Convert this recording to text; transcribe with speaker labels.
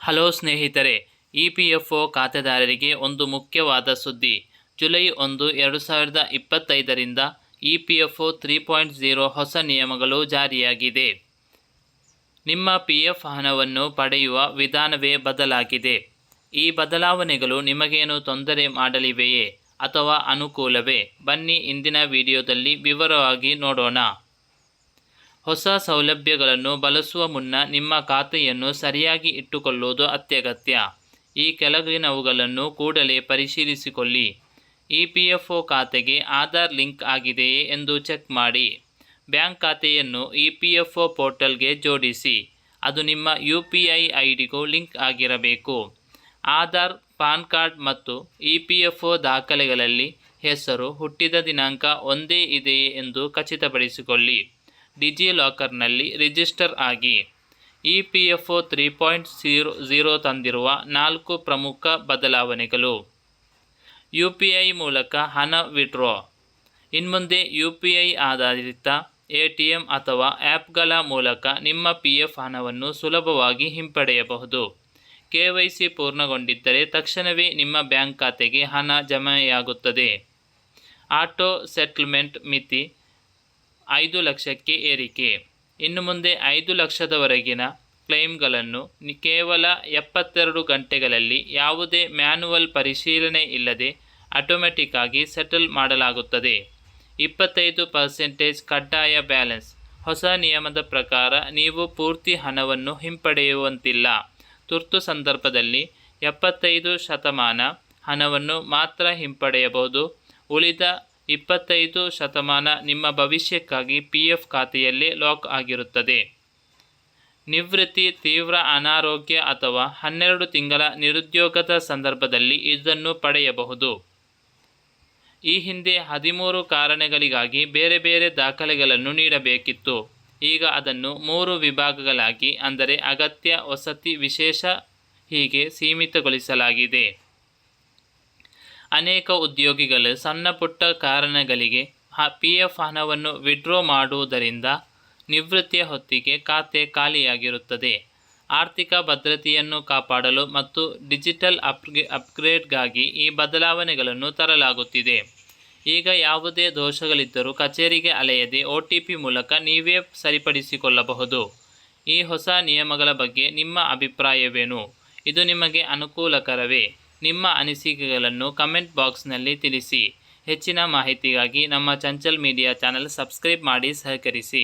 Speaker 1: Hello ಸ್ನೇಹಿತರೆ, EPFO ಖಾತೆದಾರರಿಗೆ ಒಂದು ಮುಖ್ಯವಾದ ಸುದ್ದಿ. ಜುಲೈ 1, 2025ರಿಂದ ಇಪಿಎಫ್ಒ 3.0 ಹೊಸ ನಿಯಮಗಳು ಜಾರಿಯಾಗಿದೆ. ನಿಮ್ಮ ಪಿಎಫ್ ಹಣವನ್ನು ಪಡೆಯುವ ವಿಧಾನವೇ ಬದಲಾಗಿದೆ. ಈ ಬದಲಾವಣೆಗಳು ನಿಮಗೇನು ತೊಂದರೆ ಮಾಡಲಿವೆಯೇ ಅಥವಾ ಅನುಕೂಲವೇ? ಬನ್ನಿ ಇಂದಿನ ವಿಡಿಯೋದಲ್ಲಿ ವಿವರವಾಗಿ ನೋಡೋಣ. ಹೊಸ ಸೌಲಭ್ಯಗಳನ್ನು ಬಳಸುವ ಮುನ್ನ ನಿಮ್ಮ ಖಾತೆಯನ್ನು ಸರಿಯಾಗಿ ಇಟ್ಟುಕೊಳ್ಳುವುದು ಅತ್ಯಗತ್ಯ. ಈ ಕೆಳಗಿನವುಗಳನ್ನು ಕೂಡಲೇ ಪರಿಶೀಲಿಸಿಕೊಳ್ಳಿ. ಇಪಿಎಫ್ಒ ಖಾತೆಗೆ ಆಧಾರ್ ಲಿಂಕ್ ಆಗಿದೆಯೇ ಎಂದು ಚೆಕ್ ಮಾಡಿ. ಬ್ಯಾಂಕ್ ಖಾತೆಯನ್ನು ಇಪಿಎಫ್ಒ ಪೋರ್ಟಲ್ಗೆ ಜೋಡಿಸಿ. ಅದು ನಿಮ್ಮ UPI ಐಡಿಗೂ ಲಿಂಕ್ ಆಗಿರಬೇಕು. ಆಧಾರ್, ಪಾನ್ ಕಾರ್ಡ್ ಮತ್ತು ಇಪಿಎಫ್ಒ ದಾಖಲೆಗಳಲ್ಲಿ ಹೆಸರು, ಹುಟ್ಟಿದ ದಿನಾಂಕ ಒಂದೇ ಇದೆಯೇ ಎಂದು ಖಚಿತಪಡಿಸಿಕೊಳ್ಳಿ. ಡಿಜಿಲಾಕರ್ನಲ್ಲಿ ರಿಜಿಸ್ಟರ್ ಆಗಿ. ಇಪಿಎಫ್ಒ 3.0 ತಂದಿರುವ 4 ಪ್ರಮುಖ ಬದಲಾವಣೆಗಳು. UPI ಮೂಲಕ ಹಣ ವಿಡ್ರಾ. ಇನ್ಮುಂದೆ UPI ಆಧಾರಿತ ATM ಅಥವಾ ಆ್ಯಪ್ಗಳ ಮೂಲಕ ನಿಮ್ಮ PF ಹಣವನ್ನು ಸುಲಭವಾಗಿ ಹಿಂಪಡೆಯಬಹುದು. KYC ಪೂರ್ಣಗೊಂಡಿದ್ದರೆ ತಕ್ಷಣವೇ ನಿಮ್ಮ ಬ್ಯಾಂಕ್ ಖಾತೆಗೆ ಹಣ ಜಮೆಯಾಗುತ್ತದೆ. ಆಟೋ ಸೆಟಲ್ಮೆಂಟ್ ಮಿತಿ 5 ಲಕ್ಷಕ್ಕೆ ಏರಿಕೆ. ಇನ್ನು ಮುಂದೆ 5 ಲಕ್ಷದವರೆಗಿನ ಕ್ಲೈಮ್ಗಳನ್ನು ಕೇವಲ 72 ಗಂಟೆಗಳಲ್ಲಿ ಯಾವುದೇ ಮ್ಯಾನ್ಯುವಲ್ ಪರಿಶೀಲನೆ ಇಲ್ಲದೆ ಆಟೋಮ್ಯಾಟಿಕ್ ಆಗಿ ಸೆಟಲ್ ಮಾಡಲಾಗುತ್ತದೆ. 25% ಕಡ್ಡಾಯ ಬ್ಯಾಲೆನ್ಸ್. ಹೊಸ ನಿಯಮದ ಪ್ರಕಾರ ನೀವು ಪೂರ್ತಿ ಹಣವನ್ನು ಹಿಂಪಡೆಯುವಂತಿಲ್ಲ. ತುರ್ತು ಸಂದರ್ಭದಲ್ಲಿ 75% ಹಣವನ್ನು ಮಾತ್ರ ಹಿಂಪಡೆಯಬಹುದು. ಉಳಿದ 25% ನಿಮ್ಮ ಭವಿಷ್ಯಕ್ಕಾಗಿ PF ಖಾತೆಯಲ್ಲೇ ಲಾಕ್ ಆಗಿರುತ್ತದೆ. ನಿವೃತ್ತಿ, ತೀವ್ರ ಅನಾರೋಗ್ಯ ಅಥವಾ 12 ತಿಂಗಳ ನಿರುದ್ಯೋಗದ ಸಂದರ್ಭದಲ್ಲಿ ಇದನ್ನು ಪಡೆಯಬಹುದು. ಈ ಹಿಂದೆ 13 ಕಾರಣಗಳಿಗಾಗಿ ಬೇರೆ ಬೇರೆ ದಾಖಲೆಗಳನ್ನು ನೀಡಬೇಕಿತ್ತು. ಈಗ ಅದನ್ನು 3 ವಿಭಾಗಗಳಾಗಿ, ಅಂದರೆ ಅಗತ್ಯ, ವಸತಿ, ವಿಶೇಷ ಹೀಗೆ ಸೀಮಿತಗೊಳಿಸಲಾಗಿದೆ. ಅನೇಕ ಉದ್ಯೋಗಿಗಳು ಸಣ್ಣ ಪುಟ್ಟ ಕಾರಣಗಳಿಗೆ PF ಹಣವನ್ನು ವಿಡ್ರಾ ಮಾಡುವುದರಿಂದ ನಿವೃತ್ತಿಯ ಹೊತ್ತಿಗೆ ಖಾತೆ ಖಾಲಿಯಾಗಿರುತ್ತದೆ. ಆರ್ಥಿಕ ಭದ್ರತೆಯನ್ನು ಕಾಪಾಡಲು ಮತ್ತು ಡಿಜಿಟಲ್ ಅಪ್ಗ್ರೇಡ್ಗಾಗಿ ಈ ಬದಲಾವಣೆಗಳನ್ನು ತರಲಾಗುತ್ತಿದೆ. ಈಗ ಯಾವುದೇ ದೋಷಗಳಿದ್ದರೂ ಕಚೇರಿಗೆ ಅಲೆಯದೆ OTP ಮೂಲಕ ನೀವೇ ಸರಿಪಡಿಸಿಕೊಳ್ಳಬಹುದು. ಈ ಹೊಸ ನಿಯಮಗಳ ಬಗ್ಗೆ ನಿಮ್ಮ ಅಭಿಪ್ರಾಯವೇನು? ಇದು ನಿಮಗೆ ಅನುಕೂಲಕರವೇ? ನಿಮ್ಮ ಅನಿಸಿಕೆಗಳನ್ನು ಕಮೆಂಟ್ ಬಾಕ್ಸ್ನಲ್ಲಿ ತಿಳಿಸಿ. ಹೆಚ್ಚಿನ ಮಾಹಿತಿಗಾಗಿ ನಮ್ಮ ಚಂಚಲ್ ಮೀಡಿಯಾ ಚಾನಲ್ ಸಬ್ಸ್ಕ್ರೈಬ್ ಮಾಡಿ ಸಹಕರಿಸಿ.